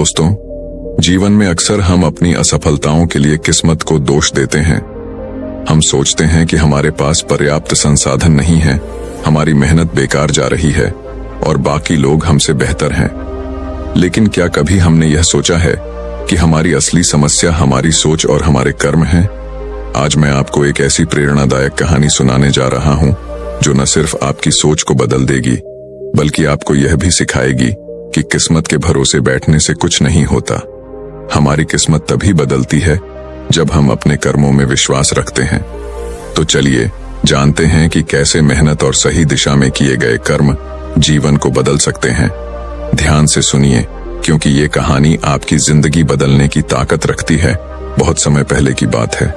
दोस्तों, जीवन में अक्सर हम अपनी असफलताओं के लिए किस्मत को दोष देते हैं। हम सोचते हैं कि हमारे पास पर्याप्त संसाधन नहीं है, हमारी मेहनत बेकार जा रही है और बाकी लोग हमसे बेहतर हैं। लेकिन क्या कभी हमने यह सोचा है कि हमारी असली समस्या हमारी सोच और हमारे कर्म हैं? आज मैं आपको एक ऐसी प्रेरणादायक कहानी सुनाने जा रहा हूं जो न सिर्फ आपकी सोच को बदल देगी, बल्कि आपको यह भी सिखाएगी कि किस्मत के भरोसे बैठने से कुछ नहीं होता। हमारी किस्मत तभी बदलती है जब हम अपने कर्मों में विश्वास रखते हैं। तो चलिए जानते हैं कि कैसे मेहनत और सही दिशा में किए गए कर्म जीवन को बदल सकते हैं। ध्यान से सुनिए, क्योंकि ये कहानी आपकी जिंदगी बदलने की ताकत रखती है। बहुत समय पहले की बात है।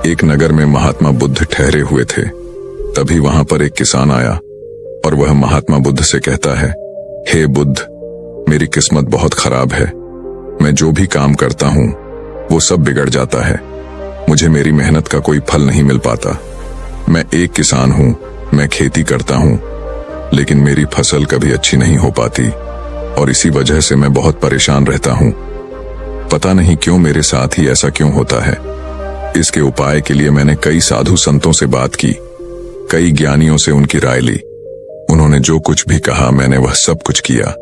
एक नगर में महात्मा बुद्ध ठहरे हुए थे। तभी वहां पर एक किसान आया और वह महात्मा बुद्ध से कहता है, हे बुद्ध, मेरी किस्मत बहुत खराब है। मैं जो भी काम करता हूं वो सब बिगड़ जाता है। मुझे मेरी मेहनत का कोई फल नहीं मिल पाता। मैं एक किसान हूं, मैं खेती करता हूं, लेकिन मेरी फसल कभी अच्छी नहीं हो पाती और इसी वजह से मैं बहुत परेशान रहता हूं। पता नहीं क्यों मेरे साथ ही ऐसा क्यों होता है। इसके उपाय के लिए मैंने कई साधु संतों से बात की, कई ज्ञानियों से उनकी राय ली। उन्होंने जो कुछ भी कहा मैंने वह सब कुछ किया।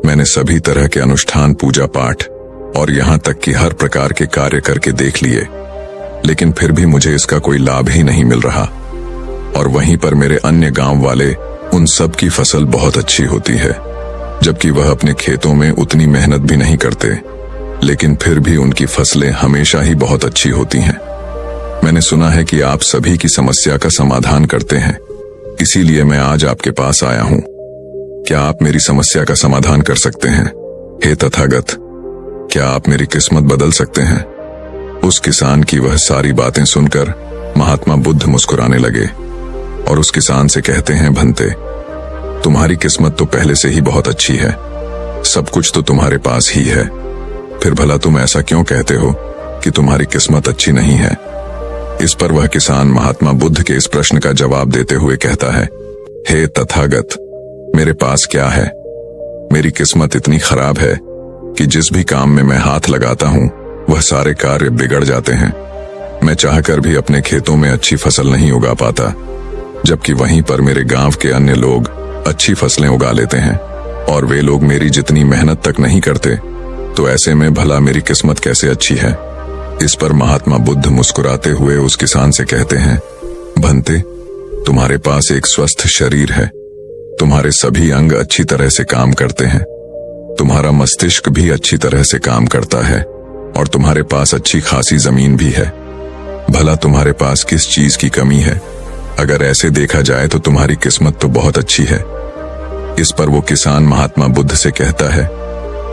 मैंने सभी तरह के अनुष्ठान, पूजा पाठ और यहां तक कि हर प्रकार के कार्य करके देख लिए, लेकिन फिर भी मुझे इसका कोई लाभ ही नहीं मिल रहा। और वहीं पर मेरे अन्य गांव वाले, उन सब की फसल बहुत अच्छी होती है, जबकि वह अपने खेतों में उतनी मेहनत भी नहीं करते, लेकिन फिर भी उनकी फसलें हमेशा ही बहुत अच्छी होती हैं। मैंने सुना है कि आप सभी की समस्या का समाधान करते हैं, इसीलिए मैं आज आपके पास आया हूं। क्या आप मेरी समस्या का समाधान कर सकते हैं? हे तथागत, क्या आप मेरी किस्मत बदल सकते हैं? उस किसान की वह सारी बातें सुनकर महात्मा बुद्ध मुस्कुराने लगे और उस किसान से कहते हैं, भंते, तुम्हारी किस्मत तो पहले से ही बहुत अच्छी है, सब कुछ तो तुम्हारे पास ही है, फिर भला तुम ऐसा क्यों कहते हो कि तुम्हारी किस्मत अच्छी नहीं है? इस पर वह किसान महात्मा बुद्ध के इस प्रश्न का जवाब देते हुए कहता है, हे तथागत, मेरे पास क्या है? मेरी किस्मत इतनी खराब है कि जिस भी काम में मैं हाथ लगाता हूं वह सारे कार्य बिगड़ जाते हैं। मैं चाहकर भी अपने खेतों में अच्छी फसल नहीं उगा पाता, जबकि वहीं पर मेरे गांव के अन्य लोग अच्छी फसलें उगा लेते हैं और वे लोग मेरी जितनी मेहनत तक नहीं करते। तो ऐसे में भला मेरी किस्मत कैसे अच्छी है? इस पर महात्मा बुद्ध मुस्कुराते हुए उस किसान से कहते हैं, भंते, तुम्हारे पास एक स्वस्थ शरीर है, तुम्हारे सभी अंग अच्छी तरह से काम करते हैं, तुम्हारा मस्तिष्क भी अच्छी तरह से काम करता है और तुम्हारे पास अच्छी खासी जमीन भी है। भला तुम्हारे पास किस चीज की कमी है? अगर ऐसे देखा जाए तो तुम्हारी किस्मत तो बहुत अच्छी है। इस पर वो किसान महात्मा बुद्ध से कहता है,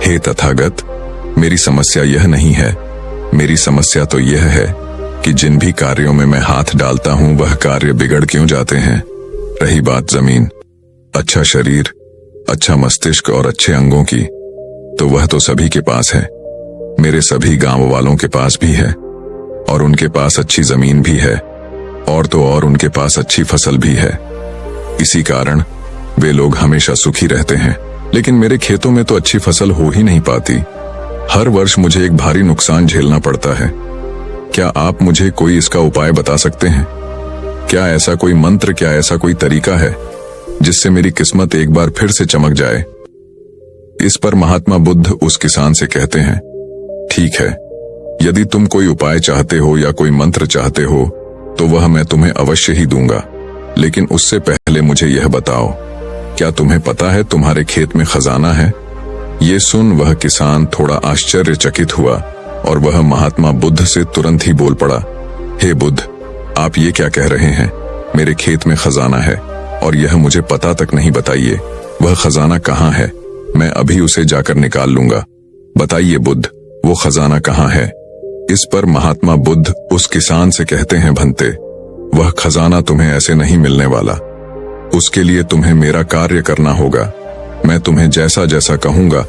हे तथागत, मेरी समस्या यह नहीं है। मेरी समस्या तो यह है कि जिन भी कार्यों में मैं हाथ डालता हूं वह कार्य बिगड़ क्यों जाते हैं। रही बात जमीन, अच्छा शरीर, अच्छा मस्तिष्क और अच्छे अंगों की, तो वह तो सभी के पास है। मेरे सभी गांव वालों के पास भी है और उनके पास अच्छी जमीन भी है और तो और उनके पास अच्छी फसल भी है। इसी कारण वे लोग हमेशा सुखी रहते हैं। लेकिन मेरे खेतों में तो अच्छी फसल हो ही नहीं पाती। हर वर्ष मुझे एक भारी नुकसान झेलना पड़ता है। क्या आप मुझे कोई इसका उपाय बता सकते हैं? क्या ऐसा कोई मंत्र, क्या ऐसा कोई तरीका है जिससे मेरी किस्मत एक बार फिर से चमक जाए? इस पर महात्मा बुद्ध उस किसान से कहते हैं, ठीक है, यदि तुम कोई उपाय चाहते हो या कोई मंत्र चाहते हो तो वह मैं तुम्हें अवश्य ही दूंगा, लेकिन उससे पहले मुझे यह बताओ, क्या तुम्हें पता है तुम्हारे खेत में खजाना है? ये सुन वह किसान थोड़ा आश्चर्यचकित हुआ और वह महात्मा बुद्ध से तुरंत ही बोल पड़ा, हे बुद्ध, आप ये क्या कह रहे हैं? मेरे खेत में खजाना है और यह मुझे पता तक नहीं। बताइए, वह खजाना कहाँ है? मैं अभी उसे जाकर निकाल लूंगा। बताइए बुद्ध, वो खजाना कहाँ है? इस पर महात्मा बुद्ध उस किसान से कहते हैं, भंते, वह खजाना तुम्हें ऐसे नहीं मिलने वाला। उसके लिए तुम्हें मेरा कार्य करना होगा। मैं तुम्हें जैसा जैसा कहूंगा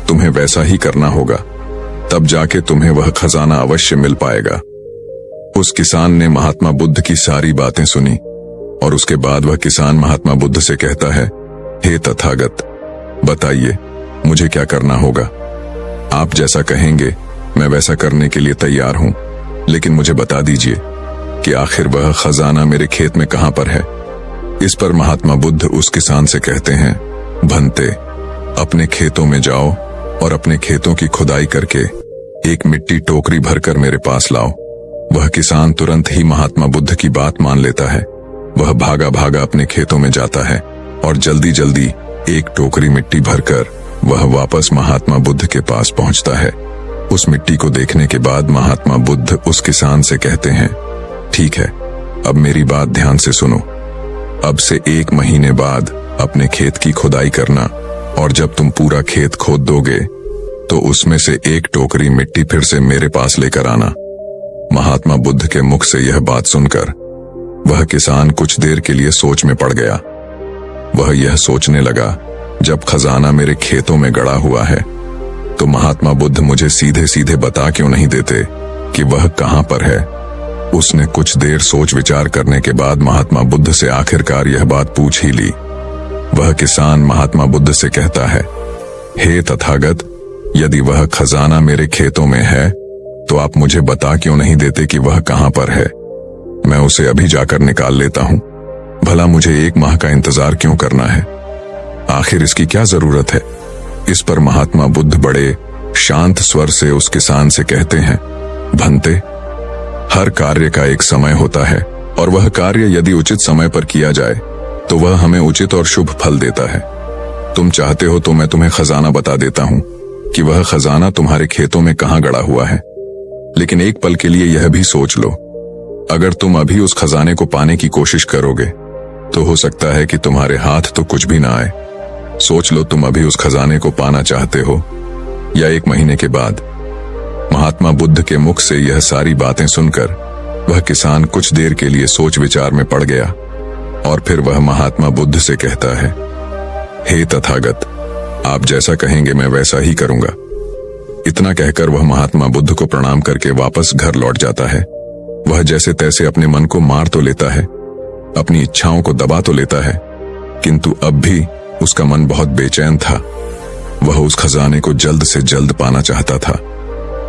तुम्हें वैसा ही करना होगा, तब जाके तुम्हें वह खजाना अवश्य मिल पाएगा। उस किसान ने महात्मा बुद्ध की सारी बातें सुनी और उसके बाद वह किसान महात्मा बुद्ध से कहता है, हे तथागत, बताइए मुझे क्या करना होगा? आप जैसा कहेंगे मैं वैसा करने के लिए तैयार हूं, लेकिन मुझे बता दीजिए कि आखिर वह खजाना मेरे खेत में कहां पर है। इस पर महात्मा बुद्ध उस किसान से कहते हैं, भंते, अपने खेतों में जाओ और अपने खेतों की खुदाई करके एक मिट्टी टोकरी भरकर मेरे पास लाओ। वह किसान तुरंत ही महात्मा बुद्ध की बात मान लेता है। वह भागा भागा अपने खेतों में जाता है और जल्दी जल्दी एक टोकरी मिट्टी भरकर वह वापस महात्मा बुद्ध के पास पहुंचता है। उस मिट्टी को देखने के बाद महात्मा बुद्ध उस किसान से कहते हैं, ठीक है, अब मेरी बात ध्यान से सुनो। अब से 1 महीने बाद अपने खेत की खुदाई करना और जब तुम पूरा खेत खोद दोगे तो उसमें से एक टोकरी मिट्टी फिर से मेरे पास लेकर आना। महात्मा बुद्ध के मुख से यह बात सुनकर वह किसान कुछ देर के लिए सोच में पड़ गया। वह यह सोचने लगा, जब खजाना मेरे खेतों में गड़ा हुआ है तो महात्मा बुद्ध मुझे सीधे सीधे बता क्यों नहीं देते कि वह कहां पर है। उसने कुछ देर सोच विचार करने के बाद महात्मा बुद्ध से आखिरकार यह बात पूछ ही ली। वह किसान महात्मा बुद्ध से कहता है, हे तथागत, यदि वह खजाना मेरे खेतों में है तो आप मुझे बता क्यों नहीं देते कि वह कहां पर है। मैं उसे अभी जाकर निकाल लेता हूं। भला मुझे 1 माह का इंतजार क्यों करना है? आखिर इसकी क्या जरूरत है? इस पर महात्मा बुद्ध बड़े शांत स्वर से उस किसान से कहते हैं, भंते, हर कार्य का एक समय होता है और वह कार्य यदि उचित समय पर किया जाए तो वह हमें उचित और शुभ फल देता है। तुम चाहते हो तो मैं तुम्हें खजाना बता देता हूं कि वह खजाना तुम्हारे खेतों में कहां गड़ा हुआ है। लेकिन एक पल के लिए यह भी सोच लो, अगर तुम अभी उस खजाने को पाने की कोशिश करोगे तो हो सकता है कि तुम्हारे हाथ तो कुछ भी ना आए। सोच लो, तुम अभी उस खजाने को पाना चाहते हो या 1 महीने के बाद। महात्मा बुद्ध के मुख से यह सारी बातें सुनकर वह किसान कुछ देर के लिए सोच विचार में पड़ गया और फिर वह महात्मा बुद्ध से कहता है, हे तथागत, आप जैसा कहेंगे मैं वैसा ही करूंगा। इतना कहकर वह महात्मा बुद्ध को प्रणाम करके वापस घर लौट जाता है। वह जैसे तैसे अपने मन को मार तो लेता है, अपनी इच्छाओं को दबा तो लेता है, किंतु अब भी उसका मन बहुत बेचैन था। वह उस खजाने को जल्द से जल्द पाना चाहता था।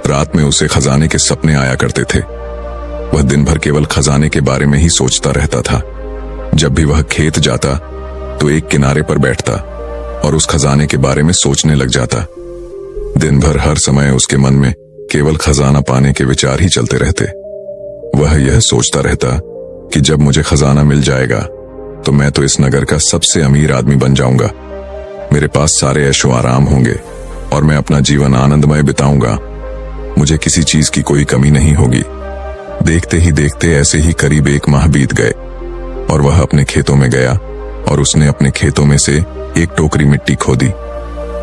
रात में उसे खजाने के सपने आया करते थे। वह दिन भर केवल खजाने के बारे में ही सोचता रहता था। जब भी वह खेत जाता तो एक किनारे पर बैठता और उस खजाने के बारे में सोचने लग जाता। दिन भर हर समय उसके मन में केवल खजाना पाने के विचार ही चलते रहते। वह यह सोचता रहता कि जब मुझे खजाना मिल जाएगा तो मैं तो इस नगर का सबसे अमीर आदमी बन जाऊंगा। मेरे पास सारे ऐशो आराम होंगे और मैं अपना जीवन आनंदमय बिताऊंगा। मुझे किसी चीज की कोई कमी नहीं होगी। देखते ही देखते ऐसे ही करीब 1 माह बीत गए और वह अपने खेतों में गया और उसने अपने खेतों में से एक टोकरी मिट्टी खोदी।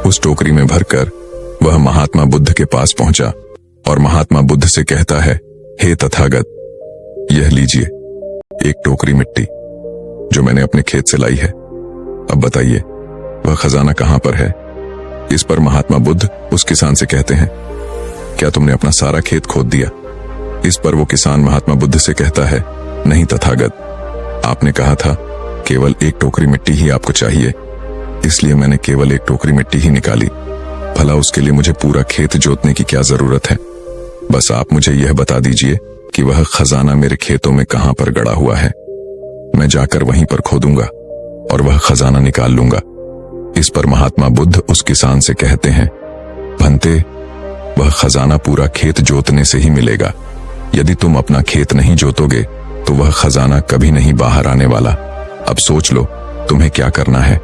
उस टोकरी में भरकर वह महात्मा बुद्ध के पास पहुंचा और महात्मा बुद्ध से कहता है, हे तथागत, यह लीजिए एक टोकरी मिट्टी जो मैंने अपने खेत से लाई है। अब बताइए वह खजाना कहां पर है। इस पर महात्मा बुद्ध उस किसान से कहते हैं, क्या तुमने अपना सारा खेत खोद दिया? इस पर वो किसान महात्मा बुद्ध से कहता है, नहीं तथागत, आपने कहा था केवल एक टोकरी मिट्टी ही आपको चाहिए, इसलिए मैंने केवल एक टोकरी मिट्टी ही निकाली। भला उसके लिए मुझे पूरा खेत जोतने की क्या जरूरत है? बस आप मुझे यह बता दीजिए कि वह खजाना मेरे खेतों में कहां पर गड़ा हुआ है। मैं जाकर वहीं पर खोदूंगा और वह खजाना निकाल लूंगा। इस पर महात्मा बुद्ध उस किसान से कहते हैं, भंते, वह खजाना पूरा खेत जोतने से ही मिलेगा। यदि तुम अपना खेत नहीं जोतोगे तो वह खजाना कभी नहीं बाहर आने वाला। अब सोच लो तुम्हें क्या करना है।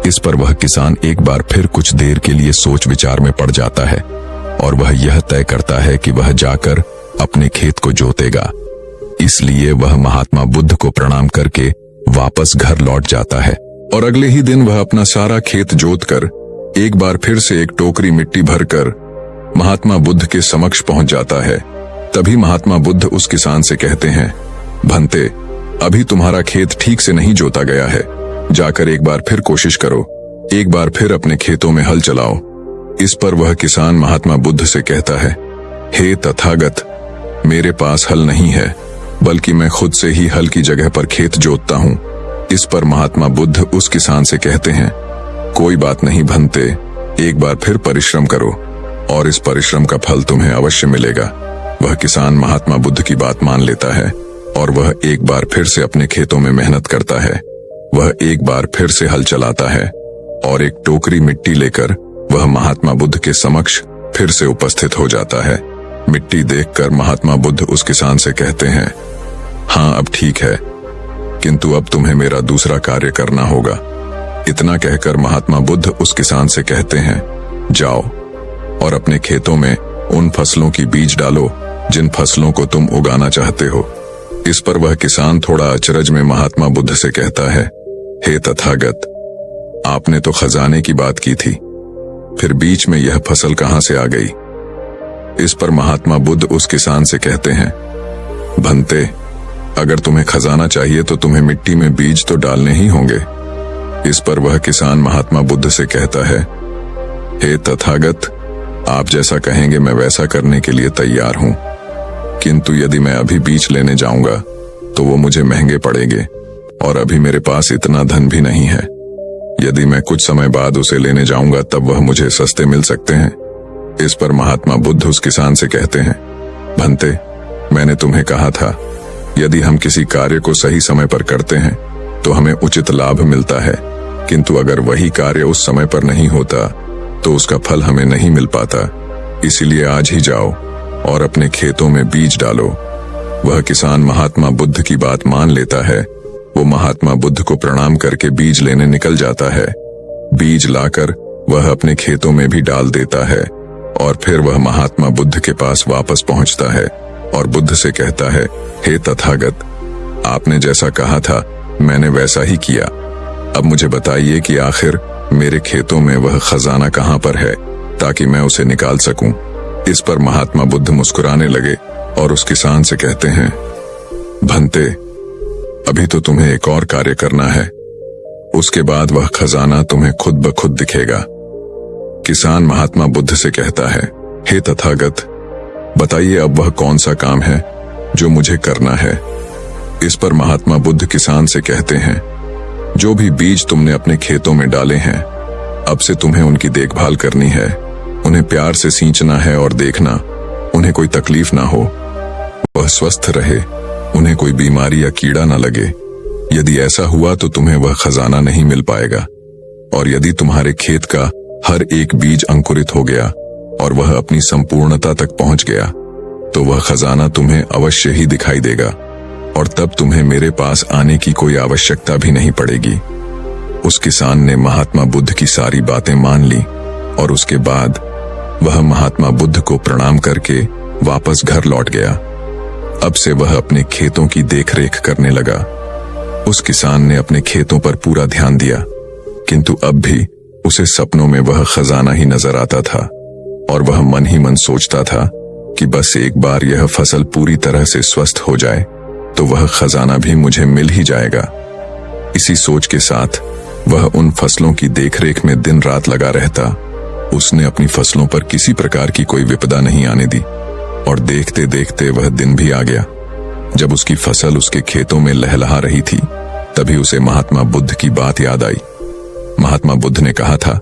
इस पर वह किसान एक बार फिर कुछ देर के लिए सोच विचार में पड़ जाता है और वह यह तय करता है कि वह जाकर अपने खेत को जोतेगा। इसलिए वह महात्मा बुद्ध को प्रणाम करके वापस घर लौट जाता है और अगले ही दिन वह अपना सारा खेत जोतकर एक बार फिर से एक टोकरी मिट्टी भरकर महात्मा बुद्ध के समक्ष पहुंच जाता है। तभी महात्मा बुद्ध उस किसान से कहते हैं, भंते, अभी तुम्हारा खेत ठीक से नहीं जोता गया है। जाकर एक बार फिर कोशिश करो, एक बार फिर अपने खेतों में हल चलाओ। इस पर वह किसान महात्मा बुद्ध से कहता है, हे तथागत, मेरे पास हल नहीं है, बल्कि मैं खुद से ही हल की जगह पर खेत जोतता हूं। इस पर महात्मा बुद्ध उस किसान से कहते हैं, कोई बात नहीं भंते, एक बार फिर परिश्रम करो। और इस परिश्रम का फल तुम्हें अवश्य मिलेगा। वह किसान महात्मा बुद्ध की बात मान लेता है और वह एक बार फिर से अपने खेतों में मेहनत करता है। वह एक बार फिर से हल चलाता है और एक टोकरी मिट्टी लेकर वह महात्मा बुद्ध के समक्ष फिर से उपस्थित हो जाता है। मिट्टी देखकर महात्मा बुद्ध उस किसान से कहते हैं, हाँ अब ठीक है, किंतु अब तुम्हें मेरा दूसरा कार्य करना होगा। इतना कहकर महात्मा बुद्ध उस किसान से कहते हैं, जाओ और अपने खेतों में उन फसलों की बीज डालो जिन फसलों को तुम उगाना चाहते हो। इस पर वह किसान थोड़ा अचरज में महात्मा बुद्ध से कहता है, हे तथागत, आपने तो खजाने की बात की थी, फिर बीच में यह फसल कहां से आ गई? इस पर महात्मा बुद्ध उस किसान से कहते हैं, भंते, अगर तुम्हें खजाना चाहिए तो तुम्हें मिट्टी में बीज तो डालने ही होंगे। इस पर वह किसान महात्मा बुद्ध से कहता है, हे तथागत, आप जैसा कहेंगे मैं वैसा करने के लिए तैयार हूं, किंतु यदि मैं अभी बीज लेने जाऊंगा तो वो मुझे महंगे पड़ेंगे और अभी मेरे पास इतना धन भी नहीं है। यदि मैं कुछ समय बाद उसे लेने जाऊंगा तब वह मुझे सस्ते मिल सकते हैं। इस पर महात्मा बुद्ध उस किसान से कहते हैं, भंते, मैंने तुम्हें कहा था यदि हम किसी कार्य को सही समय पर करते हैं तो हमें उचित लाभ मिलता है, किंतु अगर वही कार्य उस समय पर नहीं होता तो उसका फल हमें नहीं मिल पाता। इसीलिए आज ही जाओ और अपने खेतों में बीज डालो। वह किसान महात्मा बुद्ध की बात मान लेता है। वो महात्मा बुद्ध को प्रणाम करके बीज लेने निकल जाता है। बीज लाकर वह अपने खेतों में भी डाल देता है और फिर वह महात्मा बुद्ध के पास वापस पहुंचता है और बुद्ध से कहता है, हे तथागत, आपने जैसा कहा था मैंने वैसा ही किया। अब मुझे बताइए कि आखिर मेरे खेतों में वह खजाना कहां पर है ताकि मैं उसे निकाल सकूं। इस पर महात्मा बुद्ध मुस्कुराने लगे और उस किसान से कहते हैं, भंते, अभी तो तुम्हें एक और कार्य करना है, उसके बाद वह खजाना तुम्हें खुद ब खुद दिखेगा। किसान महात्मा बुद्ध से कहता है, हे तथागत, बताइए अब वह कौन सा काम है जो मुझे करना है। इस पर महात्मा बुद्ध किसान से कहते हैं, जो भी बीज तुमने अपने खेतों में डाले हैं अब से तुम्हें उनकी देखभाल करनी है। उन्हें प्यार से सींचना है और देखना उन्हें कोई तकलीफ ना हो, वह स्वस्थ रहे, उन्हें कोई बीमारी या कीड़ा ना लगे। यदि ऐसा हुआ तो तुम्हें वह खजाना नहीं मिल पाएगा। और यदि तुम्हारे खेत का हर एक बीज अंकुरित हो गया और वह अपनी संपूर्णता तक पहुंच गया तो वह खजाना तुम्हें अवश्य ही दिखाई देगा और तब तुम्हें मेरे पास आने की कोई आवश्यकता भी नहीं पड़ेगी। उस किसान ने महात्मा बुद्ध की सारी बातें मान ली और उसके बाद वह महात्मा बुद्ध को प्रणाम करके वापस घर लौट गया। अब से वह अपने खेतों की देखरेख करने लगा। उस किसान ने अपने खेतों पर पूरा ध्यान दिया, किंतु अब भी उसे सपनों में वह खजाना ही नजर आता था और वह मन ही मन सोचता था कि बस एक बार यह फसल पूरी तरह से स्वस्थ हो जाए तो वह खजाना भी मुझे मिल ही जाएगा। इसी सोच के साथ वह उन फसलों की देखरेख में दिन रात लगा रहता। उसने अपनी फसलों पर किसी प्रकार की कोई विपदा नहीं आने दी और देखते देखते वह दिन भी आ गया। जब उसकी फसल उसके खेतों में लहलहा रही थी तभी उसे महात्मा बुद्ध की बात याद आई। महात्मा बुद्ध ने कहा था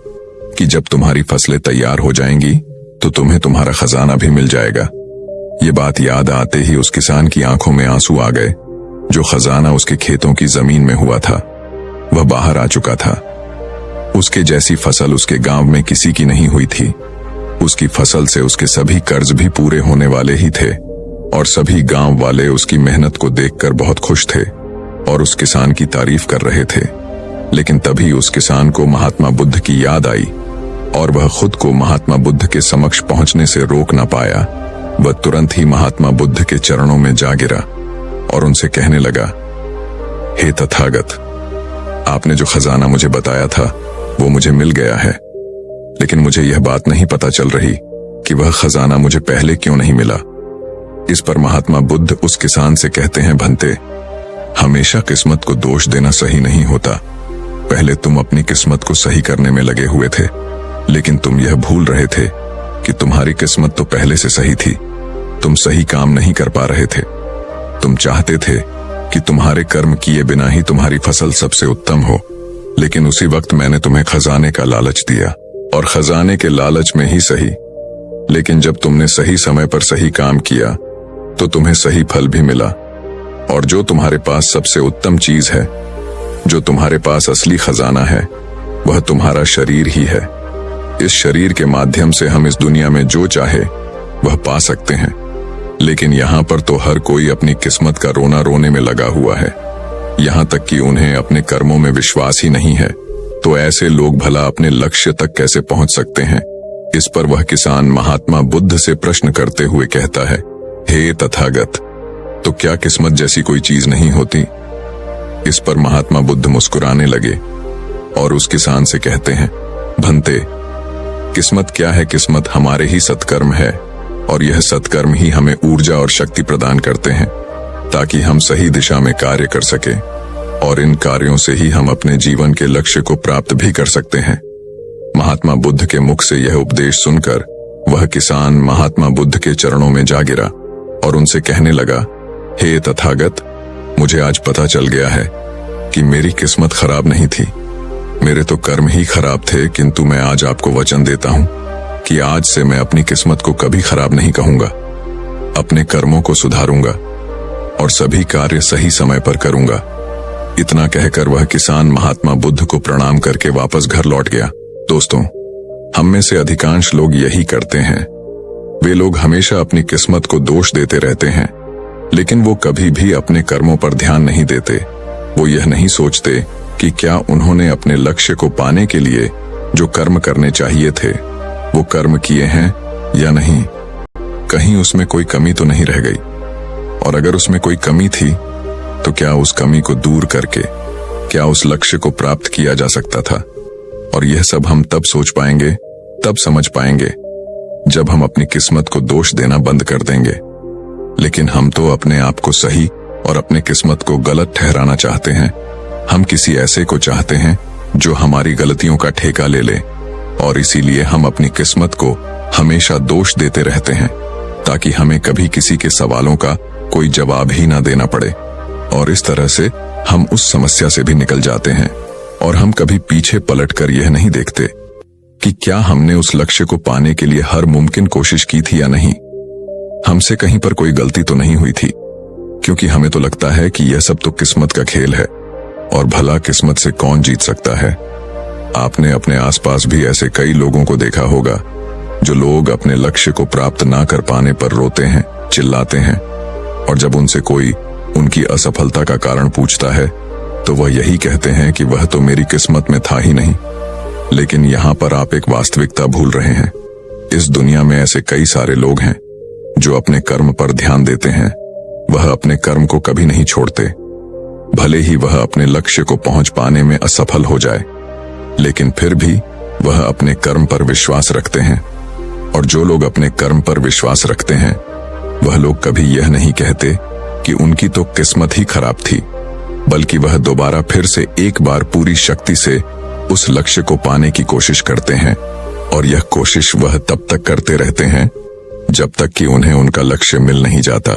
कि जब तुम्हारी फसलें तैयार हो जाएंगी तो तुम्हें तुम्हारा खजाना भी मिल जाएगा। ये बात याद आते ही उस किसान की आंखों में आंसू आ गए। जो खजाना उसके खेतों की जमीन में हुआ था वह बाहर आ चुका था। उसके जैसी फसल उसके गांव में किसी की नहीं हुई थी। उसकी फसल से उसके सभी कर्ज भी पूरे होने वाले ही थे और सभी गांव वाले उसकी मेहनत को देखकर बहुत खुश थे और उस किसान की तारीफ कर रहे थे। लेकिन तभी उस किसान को महात्मा बुद्ध की याद आई और वह खुद को महात्मा बुद्ध के समक्ष पहुंचने से रोक न पाया। वह तुरंत ही महात्मा बुद्ध के चरणों में जा गिरा और उनसे कहने लगा, हे तथागत, आपने जो खजाना मुझे बताया था वो मुझे मिल गया है, लेकिन मुझे यह बात नहीं पता चल रही कि वह खजाना मुझे पहले क्यों नहीं मिला। इस पर महात्मा बुद्ध उस किसान से कहते हैं, भंते, हमेशा किस्मत को दोष देना सही नहीं होता। पहले तुम अपनी किस्मत को सही करने में लगे हुए थे, लेकिन तुम यह भूल रहे थे कि तुम्हारी किस्मत तो पहले से सही थी। तुम सही काम नहीं कर पा रहे थे। तुम चाहते थे कि तुम्हारे कर्म किए बिना ही तुम्हारी फसल सबसे उत्तम हो, लेकिन उसी वक्त मैंने तुम्हें खजाने का लालच दिया और खजाने के लालच में ही सही लेकिन जब तुमने सही समय पर सही काम किया तो तुम्हें सही फल भी मिला। और जो तुम्हारे पास सबसे उत्तम चीज है, जो तुम्हारे पास असली खजाना है, वह तुम्हारा शरीर ही है। इस शरीर के माध्यम से हम इस दुनिया में जो चाहे वह पा सकते हैं, लेकिन यहाँ पर तो हर कोई अपनी किस्मत का रोना रोने में लगा हुआ है। यहाँ तक कि उन्हें अपने कर्मों में विश्वास ही नहीं है। तो ऐसे लोग भला अपने लक्ष्य तक कैसे पहुंच सकते हैं? इस पर वह किसान महात्मा बुद्ध से प्रश्न करते हुए कहता है, हे तथागत, तो क्या किस्मत जैसी कोई चीज नहीं होती? इस पर महात्मा बुद्ध मुस्कुराने लगे और उस किसान से कहते हैं, भंते, किस्मत क्या है? किस्मत हमारे ही सत्कर्म है, और यह सत्कर्म ही हमें ऊर्जा और शक्ति प्रदान करते हैं ताकि हम सही दिशा में कार्य कर सके, और इन कार्यों से ही हम अपने जीवन के लक्ष्य को प्राप्त भी कर सकते हैं। महात्मा बुद्ध के मुख से यह उपदेश सुनकर वह किसान महात्मा बुद्ध के चरणों में जा गिरा और उनसे कहने लगा, हे तथागत, मुझे आज पता चल गया है कि मेरी किस्मत खराब नहीं थी, मेरे तो कर्म ही खराब थे, किंतु मैं आज आपको वचन देता हूं कि आज से मैं अपनी किस्मत को कभी खराब नहीं कहूंगा। अपने कर्मों को सुधारूंगा और सभी कार्य सही समय पर करूंगा। इतना कहकर वह किसान महात्मा बुद्ध को प्रणाम करके वापस घर लौट गया। दोस्तों, हम में से अधिकांश लोग यही करते हैं। वे लोग हमेशा अपनी किस्मत को दोष देते रहते हैं, लेकिन वो कभी भी अपने कर्मों पर ध्यान नहीं देते। वो यह नहीं सोचते कि क्या उन्होंने अपने लक्ष्य को पाने के लिए जो कर्म करने चाहिए थे वो कर्म किए हैं या नहीं, कहीं उसमें कोई कमी तो नहीं रह गई, और अगर उसमें कोई कमी थी तो क्या उस कमी को दूर करके क्या उस लक्ष्य को प्राप्त किया जा सकता था। और यह सब हम तब सोच पाएंगे, तब समझ पाएंगे जब हम अपनी किस्मत को दोष देना बंद कर देंगे। लेकिन हम तो अपने आप को सही और अपने किस्मत को गलत ठहराना चाहते हैं। हम किसी ऐसे को चाहते हैं जो हमारी गलतियों का ठेका ले ले, और इसीलिए हम अपनी किस्मत को हमेशा दोष देते रहते हैं ताकि हमें कभी किसी के सवालों का कोई जवाब ही ना देना पड़े। और इस तरह से हम उस समस्या से भी निकल जाते हैं, और हम कभी पीछे पलटकर यह नहीं देखते कि क्या हमने उस लक्ष्य को पाने के लिए हर मुमकिन कोशिश की थी या नहीं। हमसे कहीं पर कोई गलती तो नहीं हुई थी, क्योंकि हमें तो लगता है कि यह सब तो किस्मत का खेल है, और भला किस्मत से कौन जीत सकता है। आपने अपने आसपास भी ऐसे कई लोगों को देखा होगा जो लोग अपने लक्ष्य को प्राप्त ना कर पाने पर रोते हैं, चिल्लाते हैं, और जब उनसे कोई उनकी असफलता का कारण पूछता है तो वह यही कहते हैं कि वह तो मेरी किस्मत में था ही नहीं। लेकिन यहाँ पर आप एक वास्तविकता भूल रहे हैं। इस दुनिया में ऐसे कई सारे लोग हैं जो अपने कर्म पर ध्यान देते हैं। वह अपने कर्म को कभी नहीं छोड़ते, भले ही वह अपने लक्ष्य को पहुंच पाने में असफल हो जाए, लेकिन फिर भी वह अपने कर्म पर विश्वास रखते हैं। और जो लोग अपने कर्म पर विश्वास रखते हैं वह लोग कभी यह नहीं कहते कि उनकी तो किस्मत ही खराब थी, बल्कि वह दोबारा फिर से एक बार पूरी शक्ति से उस लक्ष्य को पाने की कोशिश करते हैं। और यह कोशिश वह तब तक करते रहते हैं जब तक कि उन्हें उनका लक्ष्य मिल नहीं जाता।